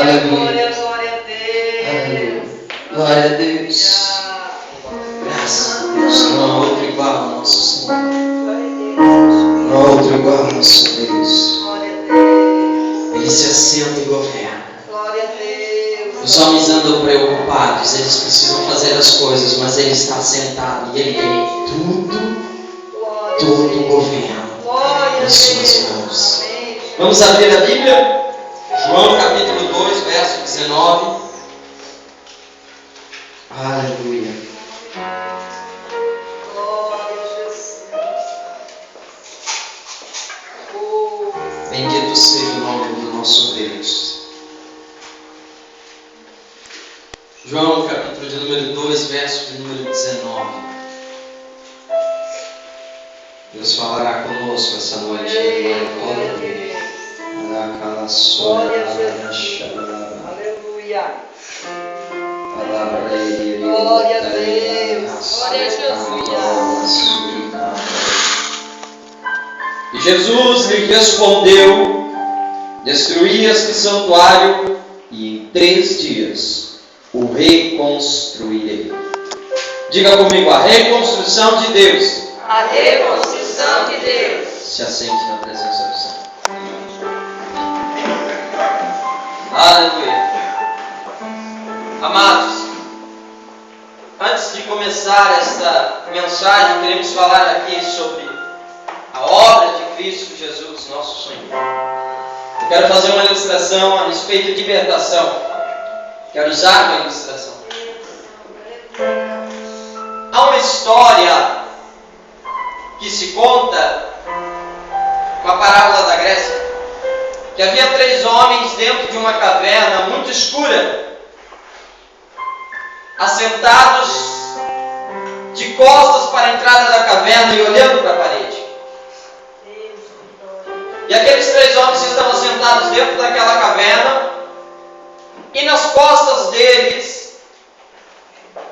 Aleluia. Glória a Deus. Glória a Deus. Graças a Deus. Não há outro igual ao nosso Senhor. Não há outro igual ao nosso Deus. Ele se assenta e governa. Glória a Deus. Os homens andam preocupados, eles precisam fazer as coisas, mas ele está sentado e ele tem todo o governo em suas mãos. Vamos abrir a Bíblia? João capítulo 2, verso 19. Aleluia. Glória a Jesus. Bendito seja o nome do nosso Deus. João capítulo de número 2, verso de número 19. Deus falará conosco essa noite. Glória a Deus. Glória a Jesus. Aleluia. Glória a Deus. Glória a Jesus. E Jesus lhe respondeu: destruí este santuário e em 3 dias o reconstruirei. Diga comigo: a reconstrução de Deus. A reconstrução de Deus. Se assente na presença do Senhor. Aleluia. Amados, antes de começar esta mensagem, queremos falar aqui sobre a obra de Cristo Jesus, nosso Senhor. Eu quero fazer uma ilustração a respeito de libertação. Quero usar uma ilustração. Há uma história que se conta com a parábola da Grécia, que havia 3 homens dentro de uma caverna muito escura, assentados de costas para a entrada da caverna e olhando para a parede. E aqueles 3 homens estavam sentados dentro daquela caverna, e nas costas deles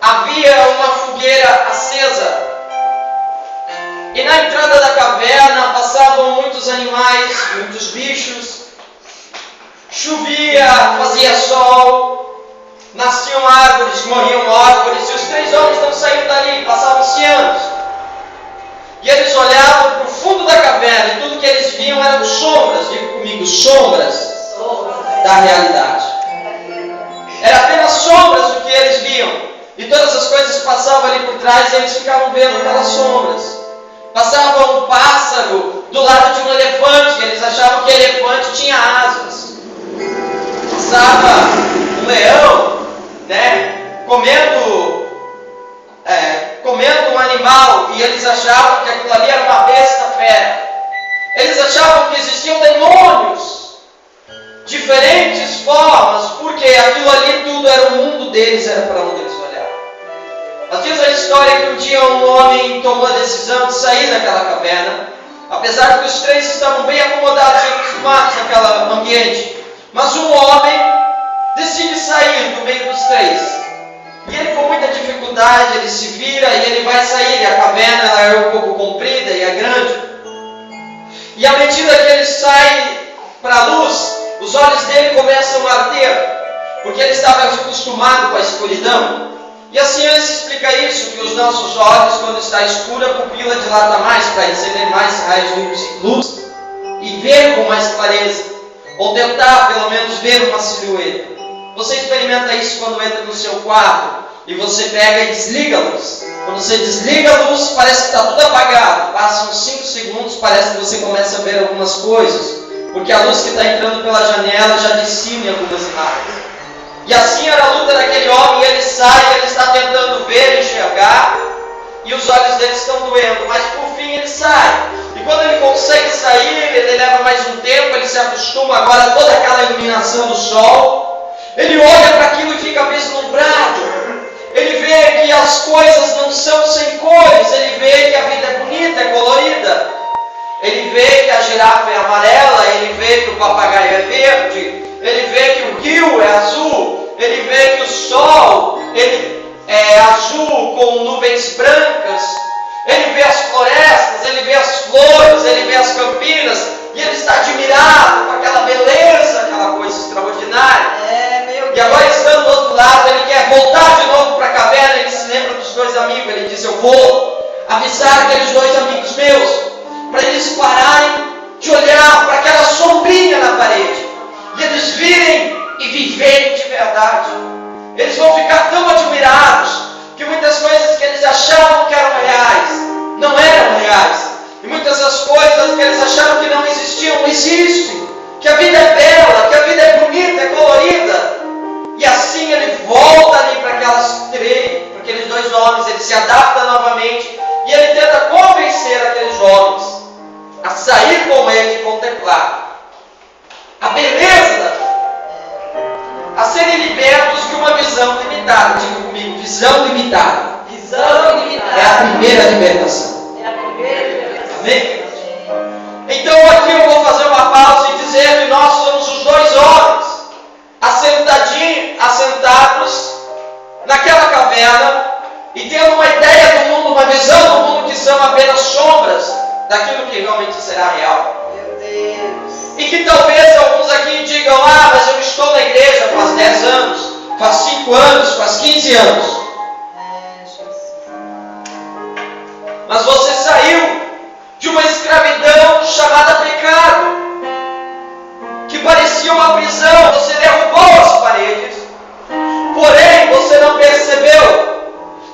havia uma fogueira acesa. E na entrada da caverna passavam muitos animais, muitos bichos. Chovia, fazia sol, nasciam árvores, morriam árvores. E os 3 homens não saíam dali, passavam-se anos. E eles olhavam para o fundo da caverna e tudo que eles viam eram sombras. Diga comigo: sombras da realidade. Era apenas sombras o que eles viam. E todas as coisas passavam ali por trás e eles ficavam vendo aquelas sombras. Passava um pássaro do lado de um elefante, eles achavam que elefante tinha asas. Passava um leão, comendo um animal, e eles achavam que aquilo ali era uma besta fera. Eles achavam que existiam demônios, diferentes formas, porque aquilo ali tudo era o mundo deles, era para onde eles olhavam. Mas diz a história que um dia um homem tomou a decisão de sair daquela caverna, apesar de que os 3 estavam bem acomodados e acostumados naquele ambiente. Mas um homem decide sair do meio dos 3. E ele, com muita dificuldade, ele se vira e ele vai sair. E a caverna ela é um pouco comprida e é grande. E à medida que ele sai para a luz, os olhos dele começam a arder, porque ele estava acostumado com a escuridão. E a ciência explica isso, que os nossos olhos, quando está escuro, a pupila dilata mais para receber mais raios de luz e ver com mais clareza, ou tentar pelo menos ver uma silhueta. Você experimenta isso quando entra no seu quarto e você pega e desliga a luz. Quando você desliga a luz, parece que está tudo apagado. Passam uns 5 segundos, parece que você começa a ver algumas coisas, porque a luz que está entrando pela janela já dissipa algumas imagens. E assim era a luta daquele homem. Ele sai, ele está tentando ver, enxergar, e os olhos dele estão doendo, mas por fim ele sai. E quando ele consegue sair, ele leva mais um tempo, ele se acostuma agora a toda aquela iluminação do sol. Ele olha para aquilo e fica vislumbrado. Ele vê que as coisas não são sem cores, ele vê que a vida é bonita, é colorida. Ele vê que a girafa é amarela, ele vê que o papagaio é verde, ele vê que o rio é azul, ele vê que o sol ele é azul com nuvens brancas, ele vê as florestas, ele vê as flores, ele vê as campinas, e ele está admirado com aquela beleza, aquela coisa extraordinária. aqueles dois amigos meus, para eles pararem de olhar para aquela sombrinha na parede, e eles virem e viverem de verdade. Eles vão ficar tão admirados que muitas coisas que eles achavam que eram reais, não eram reais. E muitas das coisas que eles acharam que não existiam, existem. Que a vida é bela, que a vida é bonita, é colorida. E assim ele volta ali para aqueles dois homens, ele se adapta novamente e ele tenta convencer aqueles homens a sair com ele e contemplar a beleza, a serem libertos de uma visão limitada. Diga comigo, visão limitada. Visão limitada. É a primeira libertação. É a primeira libertação. Amém? Então aqui eu vou fazer uma pausa e dizer que nós somos os dois homens assentados naquela caverna e tendo uma ideia do mundo, uma visão do mundo que são apenas sombras daquilo que realmente será real. Meu Deus. E que talvez alguns aqui digam, mas eu estou na igreja faz 10 anos, faz 5 anos, faz 15 anos. Mas você saiu de uma escravidão chamada pecado, que parecia uma prisão. Você derrubou as paredes, porém você não percebeu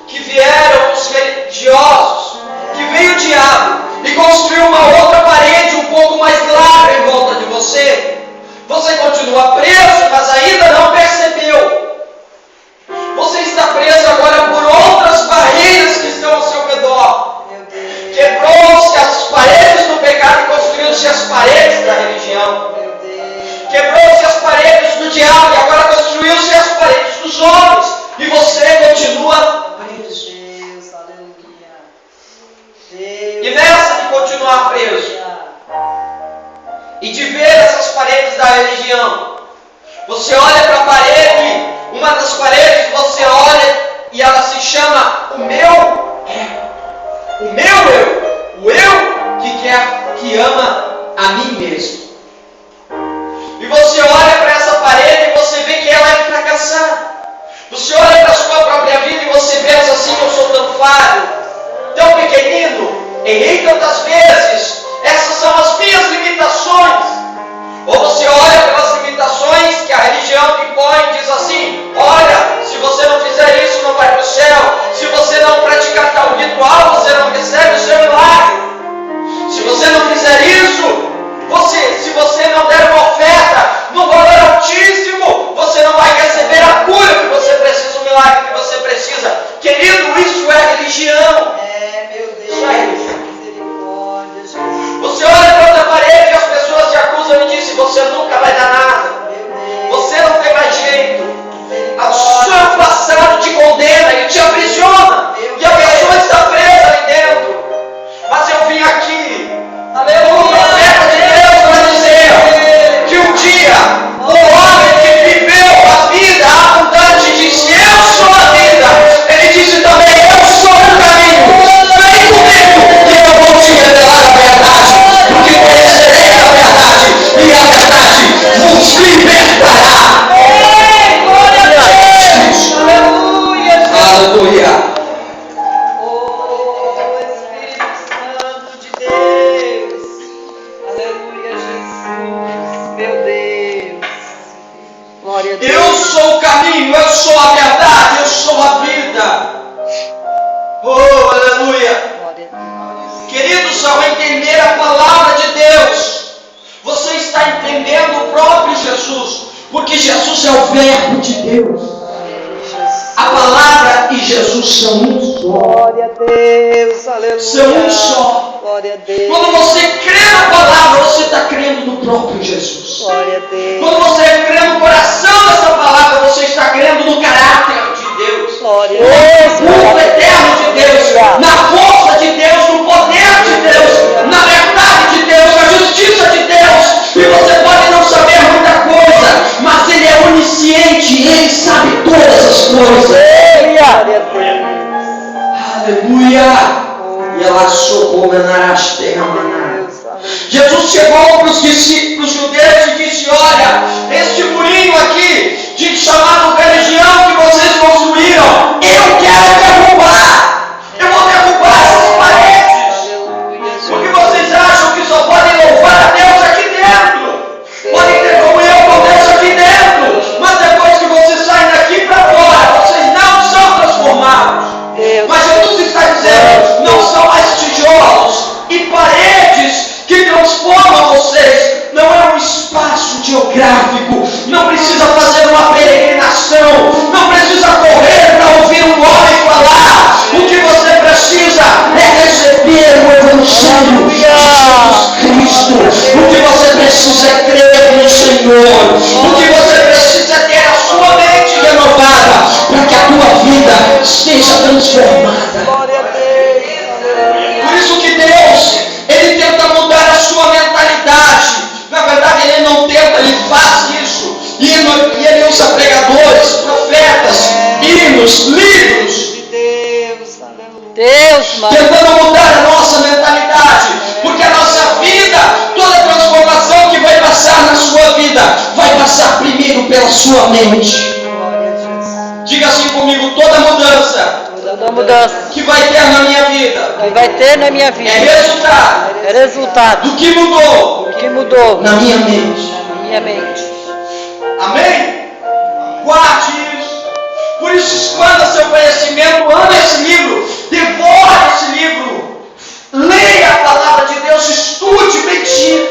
que vieram os religiosos, que veio o diabo e construiu uma outra parede um pouco mais larga em volta de você. Você continua preso, mas ainda não percebeu. Você está preso agora por outras barreiras que estão ao seu redor. Quebrou-se as paredes do pecado e construiu-se as paredes da religião. Quebrou-se as paredes do diabo e agora construiu-se as paredes dos homens. E você continua preso. Deus, aleluia. E nessa de continuar preso e de ver essas paredes da religião, você olha para a parede, uma das paredes, você olha e ela se chama o meu ego. O meu eu, o eu que ama a mim mesmo. E você olha para essa parede e você vê que ela é fracassada. Você olha para a sua própria vida e você pensa assim, eu sou tão falho, tão pequenino, errei tantas vezes, essas são as minhas limitações. Ou você olha pelas limitações que a religião te impõe e diz assim, olha, se você não fizer isso não vai para o céu, se você não praticar tal ritual você não recebe o seu milagre, se você não fizer isso, se você não der uma oferta no valor altíssimo, você não vai receber a cura que você precisa, o milagre que você precisa. Querido, isso é religião. Meu Deus. Isso é religião. Misericórdia, Jesus. Você olha para outra parede e as pessoas te acusam e dizem, você nunca vai dar nada. Você não tem mais jeito. O seu passado te condena e te aprisiona. E a pessoa está presa ali dentro. Mas eu vim aqui, como profeta de Deus, para dizer que um dia o homem que viveu a vida abundante disse, eu sou a vida. Ele disse também, eu sou o caminho. Vem comigo que eu vou te revelar a verdade. Porque conhecerei a verdade e a verdade vos libertará. Aleluia. Oh, Espírito Santo de Deus. Aleluia, Jesus. Meu Deus. Glória a Deus. Eu sou o caminho, eu sou a verdade, eu sou a vida. Oh, aleluia. Glória a Deus. Queridos, ao entender a palavra de Deus, você está entendendo o próprio Jesus, porque Jesus é o verbo de Deus. A palavra e Jesus são um só. Glória a Deus, aleluia. São um só. Glória a Deus. Quando você crê na palavra, você está crendo no próprio Jesus. Glória a Deus. Quando você crê no coração dessa palavra, você está crendo no caráter de Deus. Glória a Deus. No culto eterno de Deus, na força de Deus, no poder de Deus, na verdade de Deus, na justiça de Deus. E você pode não saber muita coisa, mas Ele é onisciente, Ele sabe todas as coisas. Glória a Deus. Aleluia! E ela socorreu. Jesus chegou para os judeus e disse, olha, este murinho aqui, chamado religião que vocês construíram, eu quero derrubar. Eu vou derrubar essas paredes. geográfico, não precisa fazer uma peregrinação, não precisa correr para ouvir um homem falar. O que você precisa é receber o Evangelho de Jesus Cristo. O que você precisa é crer no Senhor. O que você precisa é ter a sua mente renovada para que a tua vida seja transformada. Glória a Deus. Por isso que Deus, Ele tenta mudar a sua mentalidade. Na verdade, Ele não tenta, Ele faz isso. E Ele usa pregadores, profetas, hinos, livros, Deus, aleluia. Deus, mano. tentando mudar a nossa mentalidade. Porque a nossa vida, toda transformação que vai passar na sua vida, vai passar primeiro pela sua mente. Glória a Jesus. Diga assim comigo, toda mudança Toda mudança que vai ter na minha vida que vai ter na minha é vida resultado é resultado do que mudou do que mudou na minha mente. na minha mente. Amém? Guarde isso. Por isso, expanda seu conhecimento, ama esse livro, devore esse livro, leia a palavra de Deus, estude, medite.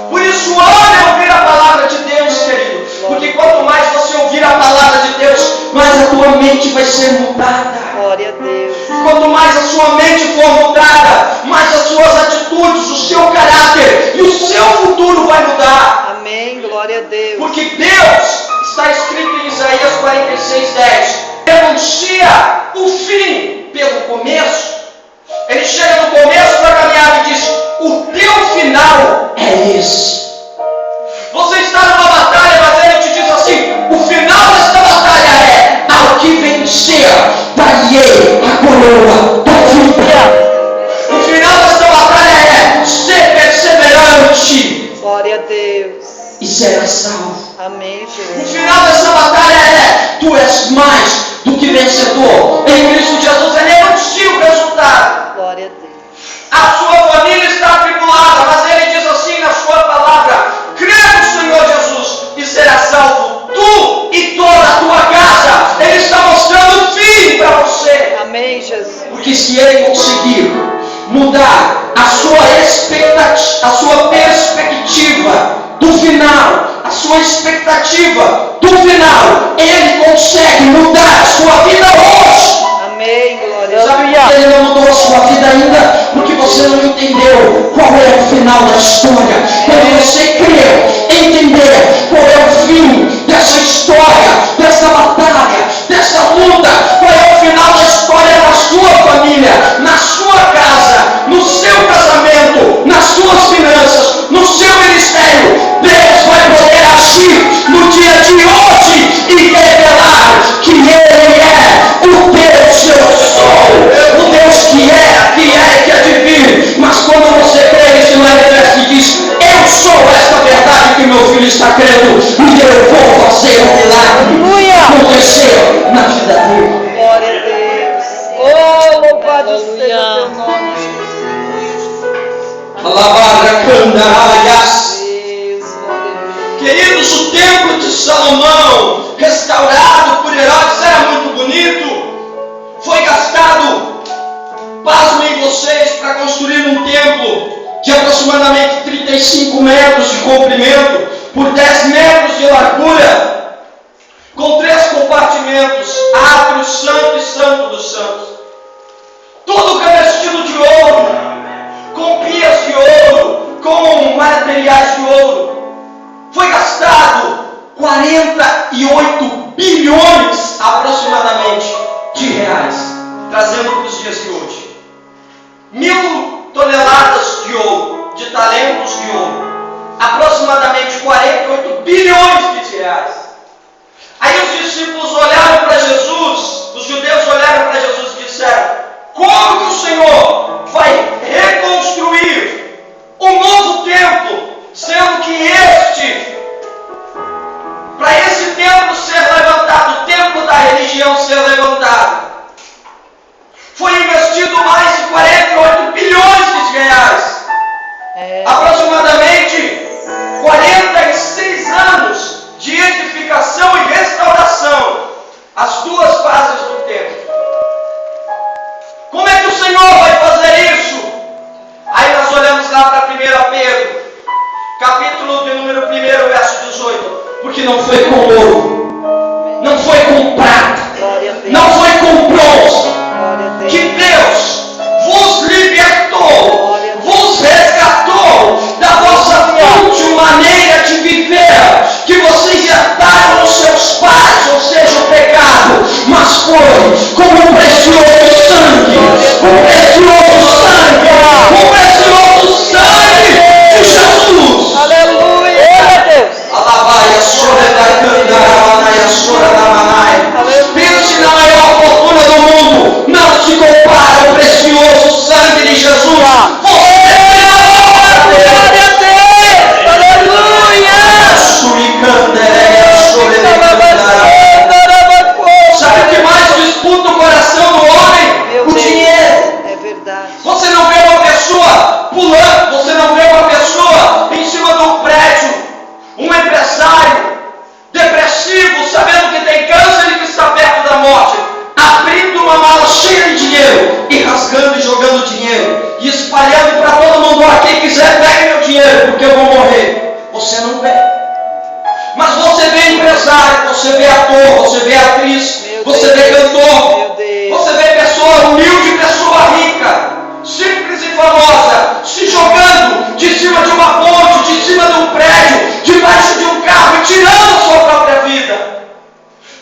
Por isso, ame ouvir a palavra de Deus, querido. Porque quanto mais você ouvir a palavra de Deus, mais a tua mente vai ser mudada. Glória a Deus. Quanto mais a sua mente for mudada, mais as suas atitudes, o seu caráter e o seu futuro vai mudar. Amém. Glória a Deus. Porque Deus, está escrito em Isaías 46:10, denuncia o fim pelo começo. Ele chega no começo da caminhada e diz: o teu final é esse. Você está numa batalha, mas ele te diz assim: o final desta batalha é: ao que vencer, darei a coroa da vida. O final desta batalha é: ser perseverante Glória a Deus. e será salvo. Amém, O Jesus. final dessa batalha é: tu és mais do que vencedor. Em Cristo Jesus, ele anuncia o resultado. Glória a Deus. A sua família está atribulada, mas ele diz assim na sua palavra: crê no Senhor Jesus e será salvo tu e toda a tua casa. Ele está mostrando o fim para você. Amém, Jesus. Porque se ele conseguir mudar a sua expectativa, a sua perspectiva do final, a sua expectativa do final, ele consegue mudar a sua vida hoje. Amém. Glória a Sabe Deus. por que ele não mudou a sua vida ainda? Porque você não entendeu qual é o final da história. Quando você crer, entender qual é o fim dessa história, dessa batalha, dessa luta, qual é o final da história na sua família, na sua casa, no seu casamento, nas suas finanças, no seu ministério, Deus vai poder agir no dia de hoje e revelar que Ele é o Deus eu sou, o Deus que é e que há de vir. Mas quando você crê, esse manifesto e diz: eu sou esta verdade que meu filho está crendo, e eu vou fazer um milagre acontecer na vida dele. Glória a Deus. Oh, louvado seja o teu nome, Jesus. Palavra candaias. Deus, glória a Deus. Queridos, o templo de Salomão, restaurado por Herodes, era muito bonito. Foi gastado, pasmem vocês, para construir um templo de aproximadamente 35 metros de comprimento por 10 metros de largura, com 3 compartimentos: átrio, santo e santo dos santos. Tudo revestido de ouro, com pias de ouro, com materiais de ouro. Foi gastado 48 bilhões aproximadamente de reais, trazendo para os dias de hoje. 1.000 toneladas de ouro, de talentos de ouro, aproximadamente 48 bilhões de reais. Aí os discípulos olharam para Jesus, os judeus olharam para Jesus e disseram: como que o Senhor vai reconstruir um novo templo, sendo que para esse templo ser levantado, o templo da religião ser levantado, foi investido mais de 48 bilhões de reais. Aproximadamente 46 anos de edificação e restauração, as duas fases do templo. Como é que o Senhor vai fazer isso? Aí nós olhamos lá para 1 Pedro, capítulo de número 1, verso 18. Porque não foi com ouro, não foi com prata, não foi com bronze, que Deus vos libertou, vos resgatou da vossa última maneira de viver, que vocês herdaram dos seus pais, ou seja, o pecado, mas foi como um precioso sangue, um precioso sangue, um precioso sangue de Jesus. Aleluia, Deus. Alabaia, chora da candarabanaia, chora da manaia. Pense na maior fortuna do mundo, não se compara ao precioso sangue de Jesus. Você é a Glória a Deus. Aleluia. Sabe o que mais disputa o coração do homem? Meu O Deus. dinheiro. É verdade. Você não vê uma pessoa pulando, você não vê uma pessoa em cima de um prédio, um empresário depressivo, sabendo que tem câncer e que está perto da morte, abrindo uma mala cheia de dinheiro e rasgando e jogando dinheiro e espalhando para todo mundo: quem quiser pegue meu dinheiro porque eu vou morrer. Você não vê. Mas você vê empresário, você vê ator, você vê atriz, você vê cantor, você vê pessoa humilde, pessoa rica, simples e famosa, se jogando de cima de uma ponte, de cima de um prédio, debaixo de um carro e tirando a sua própria vida.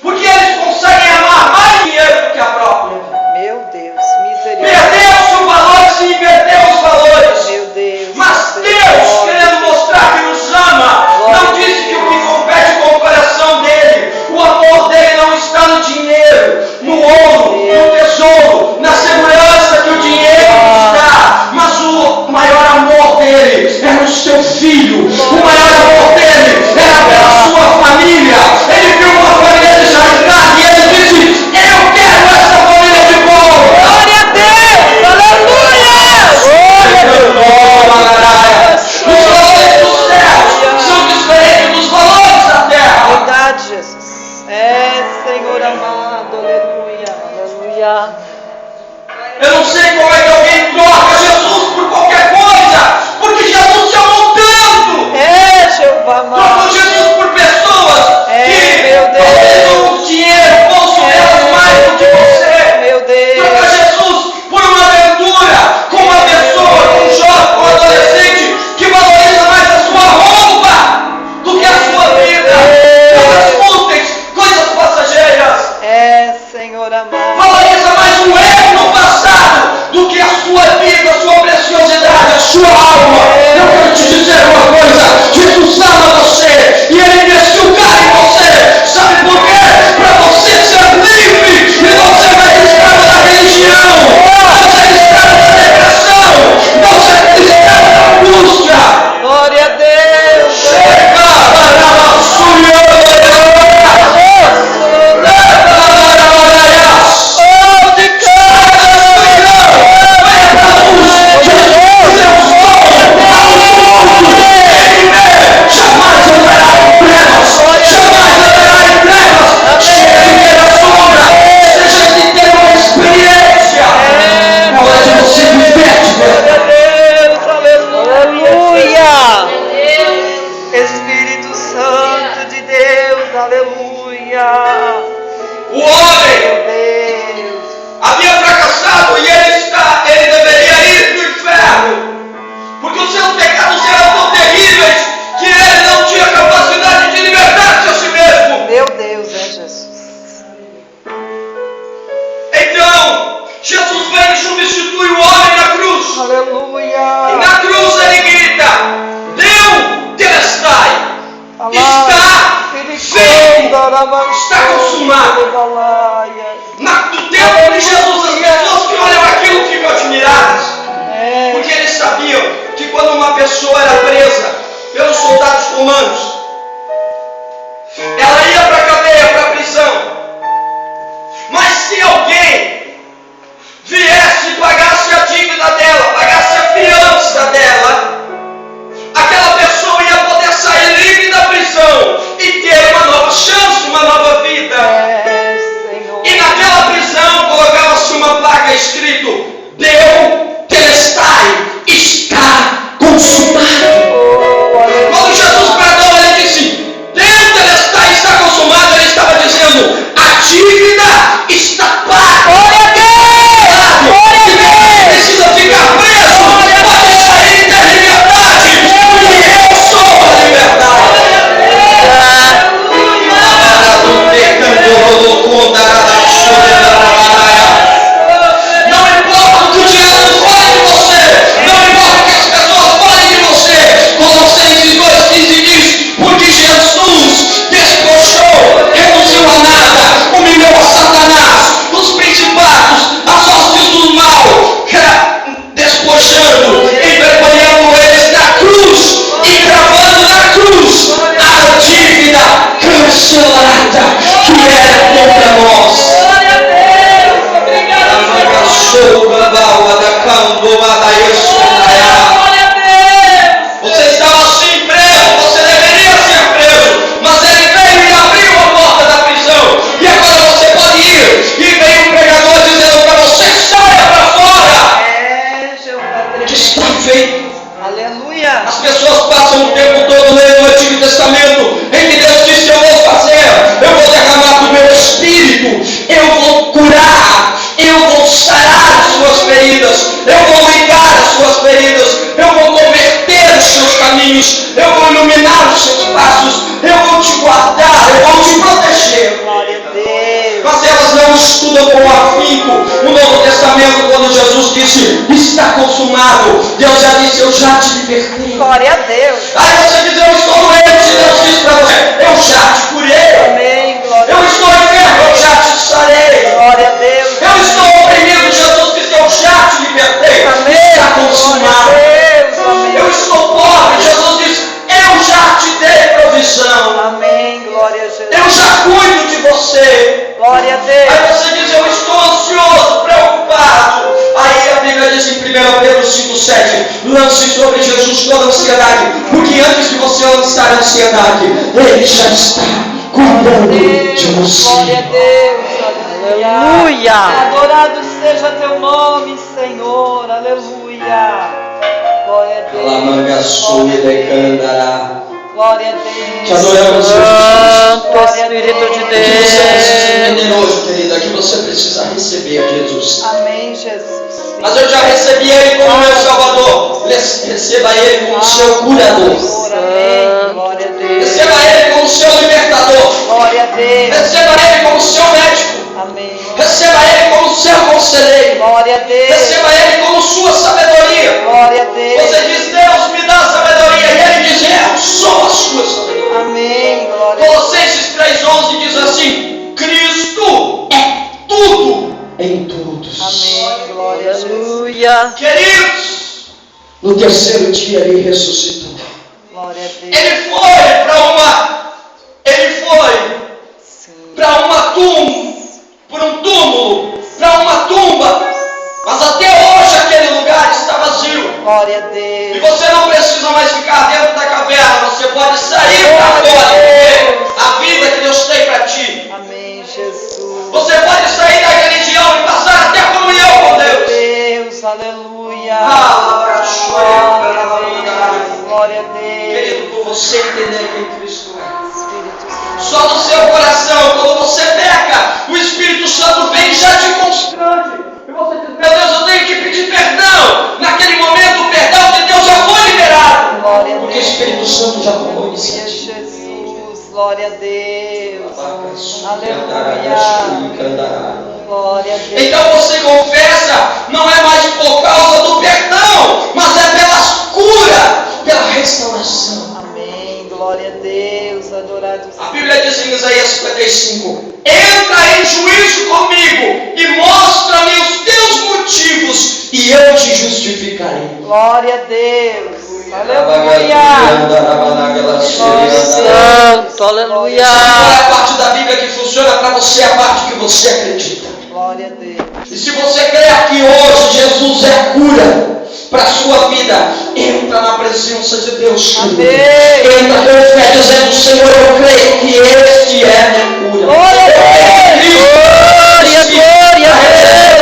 Porque eles conseguem amar mais dinheiro do que a própria. Meu Deus, misericórdia. Perdeu-se o valor, se inverteu os valores. Meu Deus. Mas Deus, querendo mostrar que nos ama, não disse que o que compete com o coração dele, o amor dele não está no dinheiro, no ouro, no tesouro, na segurança que o dinheiro está, mas o maior amor dele é no seu filho, o maior amor dele era pela sua família. Ele viu uma família desarmada e ele disse: eu quero essa família de volta. Glória a Deus. Aleluia. Os valores dos céus são diferentes dos valores da terra. Verdade, Jesus. É, Senhor amado. Aleluia. Aleluia. Eu não sei como é que alguém troca Jesus por qualquer coisa, porque Jesus te amou tanto. É, Jeová amado. Trocou Jesus por pessoas que meu Deus. talvez o dinheiro fosse delas mais do que você. Meu Deus. Troca Jesus por uma aventura com uma pessoa, com um jovem, com um adolescente que valoriza mais a sua roupa do que a sua vida. Coisas fúteis, coisas passageiras. É, Senhor amado. Valoriza mais um erro no passado do que a sua vida, a sua preciosidade, a sua alma. Eu quero te dizer uma coisa: Jesus ama você e Ele investiu cara em você. Sabe por quê? Para você ser livre e não ser mais escravo da religião, não ser escravo da depressão, não ser escravo da angústia. Glória a Deus. Chega, Espírito Santo de Deus, aleluia. o homem Meu Deus. havia fracassado e ele deveria ir para o inferno, porque os seus pecados eram tão terríveis que ele não tinha capacidade de libertar-se a si mesmo. Meu Deus, é Jesus. Então, Jesus vem e substitui o homem na cruz. Aleluia. E na cruz ele grita: Deu Telestai, está feito, está consumado. No tempo de Jesus, as pessoas que olham aquilo ficam admiradas, porque eles sabiam que quando uma pessoa era presa pelos soldados romanos, ela ia para a cadeia, para a prisão. Mas se alguém viesse e pagasse a dívida dela, pagasse a fiança dela, aquela pessoa ia poder sair livre da prisão e ter uma nova chance, uma nova vida. E naquela prisão colocava-se uma placa escrito: Deu Telestai, está consumado. Quando Jesus disse, está consumado. Deus já disse, eu já te libertei. Glória a Deus. Aí você diz, eu estou doente. Deus disse para você, eu já te curei. Amém. Glória a Eu Deus. estou enfermo, eu já te sarei. Glória a Deus. Eu estou oprimido, Jesus disse, eu já te libertei. Amém. Está Glória consumado. a Deus. Amém. Eu estou pobre, Jesus disse, eu já te dei provisão. Amém. Glória a Jesus. Eu já cuido de você. Glória a Deus. Aí você diz, eu estou ansioso, preocupado. Aí a Bíblia diz em 1 Pedro 5,7, lance sobre Jesus toda a ansiedade, porque antes de você lançar a ansiedade, Ele já está cuidando de você. Glória a Deus. Aleluia. Adorado seja teu nome, Senhor. Aleluia. Glória a Deus. Alamanga sou elecandará. Glória a Deus. Te adoramos, Jesus. Santo Espírito de O que você precisa Deus. entender hoje, querida, que você precisa receber Jesus. Amém, Jesus. Mas eu já recebi Ele como meu Salvador. Receba Ele como seu curador. Amém. Glória a Deus. Receba Ele como seu libertador. Glória a Deus. Receba Ele como seu médico. Amém. Receba Ele como seu conselheiro. Glória a Deus. Receba Ele como sua sabedoria. Glória a Deus. Você diz, Deus me dá sabedoria. E Ele diz, eu sou a sua sabedoria. Amém. Glória a Deus. Colossenses 3,11 diz assim, Cristo é tudo em todos. Amém. Glória a Jesus. Aleluia. Queridos, no terceiro dia Ele ressuscitou. Glória a Deus. Ele foi para um túmulo, para uma tumba, mas até hoje aquele lugar está vazio. Glória a E Deus. você não precisa mais ficar dentro da caverna, você pode sair para fora, porque a vida que Deus tem para ti. Amém, Jesus. Você pode sair da religião e passar até a comunhão com Deus. Deus, aleluia. Glória a Deus. Querido, por você entender quem Cristo é. Espírito Santo. Só no seu coração, quando você peca, o Espírito Santo vem e já te constrange. E você diz, meu Deus, eu tenho que pedir perdão. Naquele momento, o perdão de Deus já foi liberado. Glória a Porque o Deus. Espírito Santo já tomou Aleluia, iniciativa. Jesus. Glória a Deus. Aleluia. Glória a Deus. Então você confessa, não é mais por causa do perdão, mas é pela cura, pela restauração. Amém. Glória a Deus. Adorado A Bíblia diz em Isaías 55, entra em juízo comigo e mostra-me os teus motivos e eu te justificarei. Glória a Deus. Aleluia. Santo, aleluia. Qual é a parte da Bíblia que funciona para você? A parte que você acredita. Glória a Deus. E se você crer que hoje Jesus é a cura para a sua vida, entra na presença de Deus. Amém. Entra com fé dizendo, Senhor, eu creio que este é a minha cura. Glória a Deus. Glória,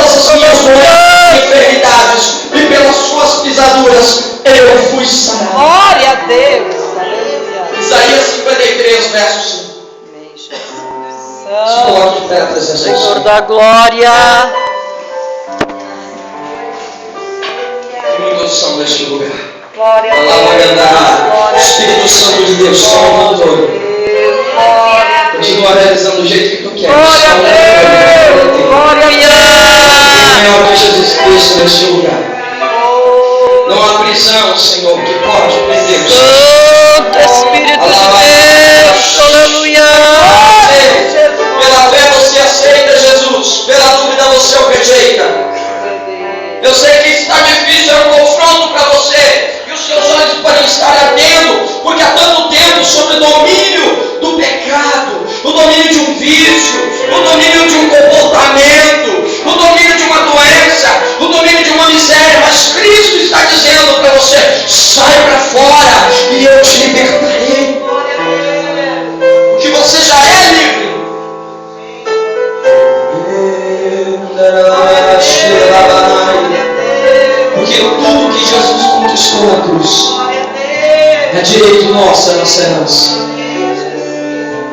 Essas minhas doenças e enfermidades e pelas suas pisaduras eu fui sarado. Glória a Deus. Aleluia. Isaías 53, verso 5. Amém, Jesus. Se Santo. coloque de pé na presença do Senhor Senhor. da glória. Tem muita unção neste lugar. Glória a Deus. Alabandará. Glória a Espírito Santo de Deus, toma o controle. Deus. Glória a Deus. Continua realizando do jeito que tu queres. Glória a Deus. Glória a Em Deus. nome de Jesus Cristo neste lugar. Não há prisão, Senhor, que pode prender o Senhor. Santo Espírito de Deus. Aleluia. Pela fé você aceita Jesus, pela dúvida você o rejeita. Eu sei que está difícil, é um confronto para você, e os seus olhos podem estar ardendo, porque há tanto tempo sob o domínio do pecado, o domínio de um vício, o domínio de um comportamento, o domínio de uma doença, o domínio de uma miséria, mas Cristo está dizendo para você, sai para fora e eu te libertarei, porque você já é livre. Porque tudo que Jesus conquistou na cruz é direito nosso, é nossa herança.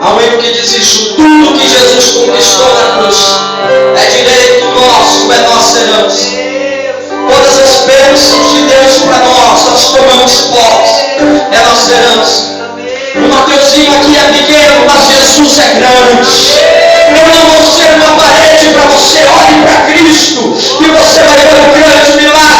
Há um hino que diz isso: tudo que Jesus conquistou na cruz é direito nosso, é nossa herança. Todas as bênçãos de Deus para nós tomamos posse, é nossa herança. O Mateuzinho aqui é pequeno, mas Jesus é grande. Eu não vou ser uma parede para você, olhe para Cristo e você vai recebeu um grande milagre.